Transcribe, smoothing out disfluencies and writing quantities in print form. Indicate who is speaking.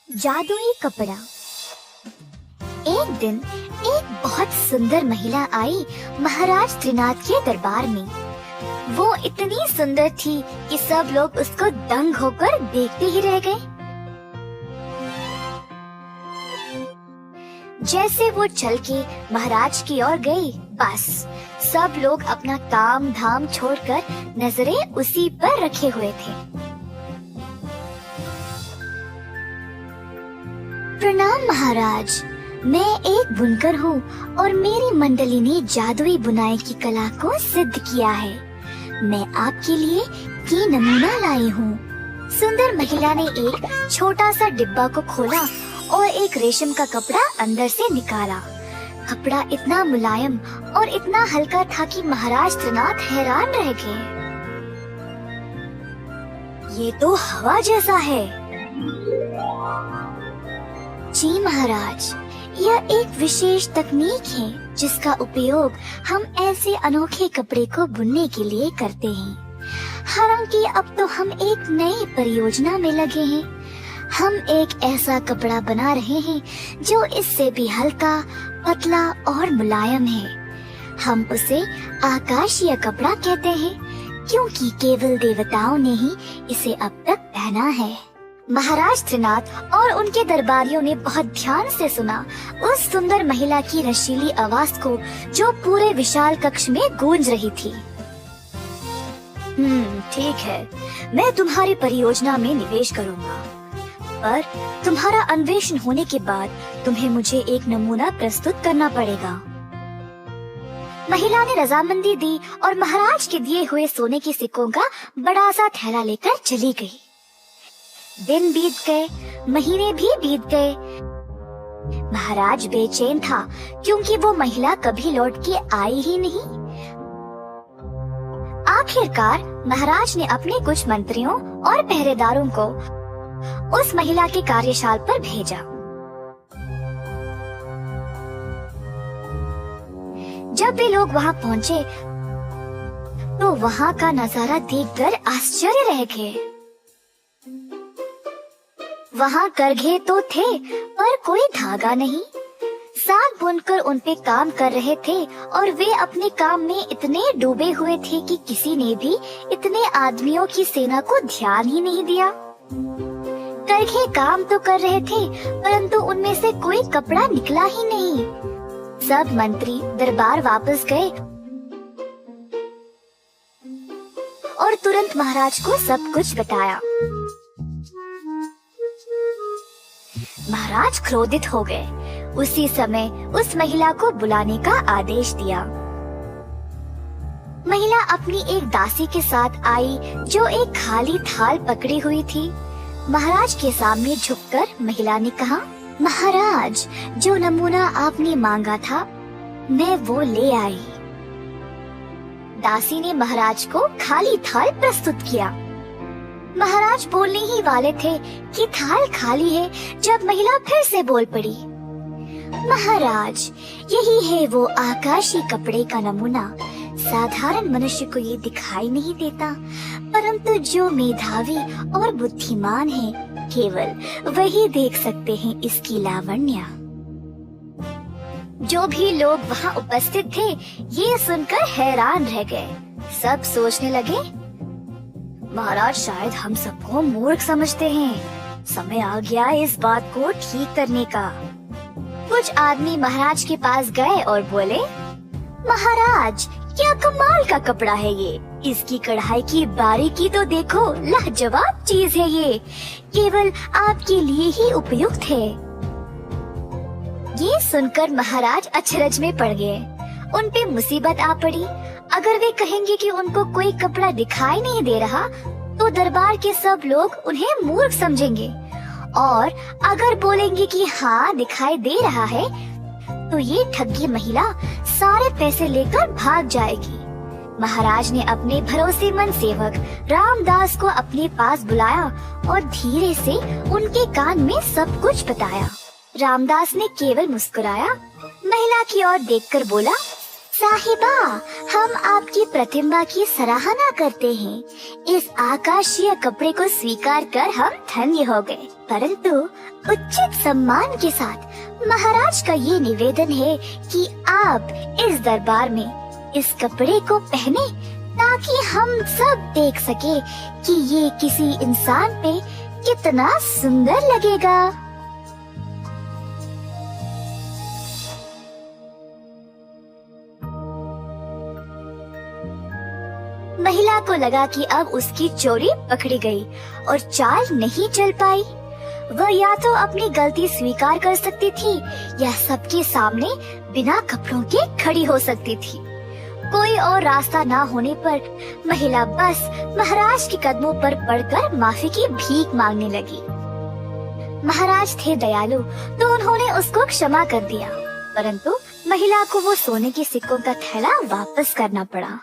Speaker 1: जादुई कपड़ा। एक दिन एक बहुत सुंदर महिला आई महाराज त्रिनाथ के दरबार में। वो इतनी सुंदर थी कि सब लोग उसको दंग होकर देखते ही रह गए। जैसे वो चल के महाराज की ओर गई, बस सब लोग अपना काम धाम छोड़कर नजरें उसी पर रखे हुए थे। प्रणाम महाराज, मैं एक बुनकर हूँ और मेरी मंडली ने जादुई बुनाई की कला को सिद्ध किया है। मैं आपके लिए ये नमूना लाई हूँ। सुंदर महिला ने एक छोटा सा डिब्बा को खोला और एक रेशम का कपड़ा अंदर से निकाला। कपड़ा इतना मुलायम और इतना हल्का था कि महाराज त्रिनाथ हैरान रह गए। ये तो हवा जैसा है। जी महाराज, यह एक विशेष तकनीक है जिसका उपयोग हम ऐसे अनोखे कपड़े को बुनने के लिए करते हैं। हालांकि अब तो हम एक नई परियोजना में लगे हैं। हम एक ऐसा कपड़ा बना रहे हैं जो इससे भी हल्का, पतला और मुलायम है। हम उसे आकाशीय कपड़ा कहते हैं क्योंकि केवल देवताओं ने ही इसे अब तक पहना है। महाराज त्रिनाथ और उनके दरबारियों ने बहुत ध्यान से सुना उस सुंदर महिला की रसीली आवाज को जो पूरे विशाल कक्ष में गूंज रही थी। ठीक है, मैं तुम्हारी परियोजना में निवेश करूंगा, पर तुम्हारा अन्वेषण होने के बाद तुम्हें मुझे एक नमूना प्रस्तुत करना पड़ेगा। महिला ने रजामंदी दी और महाराज के दिए हुए सोने के सिक्कों का बड़ा सा थैला लेकर चली गई। दिन बीत गए, महीने भी बीत गए। महाराज बेचैन था क्योंकि वो महिला कभी लौट के आई ही नहीं। आखिरकार महाराज ने अपने कुछ मंत्रियों और पहरेदारों को उस महिला के कार्यशाल पर भेजा। जब वे लोग वहां पहुंचे तो वहां का नजारा देखकर आश्चर्य रह गए। वहाँ करघे तो थे पर कोई धागा नहीं। साग बुनकर उन पे काम कर रहे थे और वे अपने काम में इतने डूबे हुए थे कि किसी ने भी इतने आदमियों की सेना को ध्यान ही नहीं दिया। करघे काम तो कर रहे थे परंतु उनमें से कोई कपड़ा निकला ही नहीं। सब मंत्री दरबार वापस गए और तुरंत महाराज को सब कुछ बताया। महाराज क्रोधित हो गए। उसी समय उस महिला को बुलाने का आदेश दिया। महिला अपनी एक दासी के साथ आई जो एक खाली थाल पकड़ी हुई थी। महाराज के सामने झुककर महिला ने कहा, महाराज, जो नमूना आपने मांगा था मैं वो ले आई। दासी ने महाराज को खाली थाल प्रस्तुत किया। महाराज बोलने ही वाले थे कि थाल खाली है जब महिला फिर से बोल पड़ी, महाराज, यही है वो आकाशी कपड़े का नमूना। साधारण मनुष्य को ये दिखाई नहीं देता, परंतु जो मेधावी और बुद्धिमान है केवल वही देख सकते हैं इसकी लावण्य। जो भी लोग वहाँ उपस्थित थे ये सुनकर हैरान रह गए। सब सोचने लगे, महाराज शायद हम सबको मूर्ख समझते हैं। समय आ गया इस बात को ठीक करने का। कुछ आदमी महाराज के पास गए और बोले, महाराज, क्या कमाल का कपड़ा है ये। इसकी कढ़ाई की बारीकी तो देखो, लाजवाब चीज है ये। केवल आपके लिए ही उपयुक्त है। ये सुनकर महाराज अचरज में पड़ गए। उन पे मुसीबत आ पड़ी। अगर वे कहेंगे कि उनको कोई कपड़ा दिखाई नहीं दे रहा तो दरबार के सब लोग उन्हें मूर्ख समझेंगे, और अगर बोलेंगे कि हाँ दिखाई दे रहा है तो ये ठगी महिला सारे पैसे लेकर भाग जाएगी। महाराज ने अपने भरोसेमंद सेवक रामदास को अपने पास बुलाया और धीरे से उनके कान में सब कुछ बताया। रामदास ने केवल मुस्कुराया, महिला की ओर देखकर बोला, साहिबा, हम आपकी प्रतिभा की सराहना करते हैं। इस आकाशीय कपड़े को स्वीकार कर हम धन्य हो गए, परंतु उचित सम्मान के साथ महाराज का ये निवेदन है कि आप इस दरबार में इस कपड़े को पहने, ताकि हम सब देख सके कि ये किसी इंसान पे कितना सुंदर लगेगा। महिला को लगा कि अब उसकी चोरी पकड़ी गई और चाल नहीं चल पाई। वह या तो अपनी गलती स्वीकार कर सकती थी या सबके सामने बिना कपड़ों के खड़ी हो सकती थी। कोई और रास्ता ना होने पर महिला बस महाराज के कदमों पर पड़कर माफी की भीख मांगने लगी। महाराज थे दयालु, तो उन्होंने उसको क्षमा कर दिया, परंतु महिला को वो सोने के सिक्कों का थैला वापस करना पड़ा।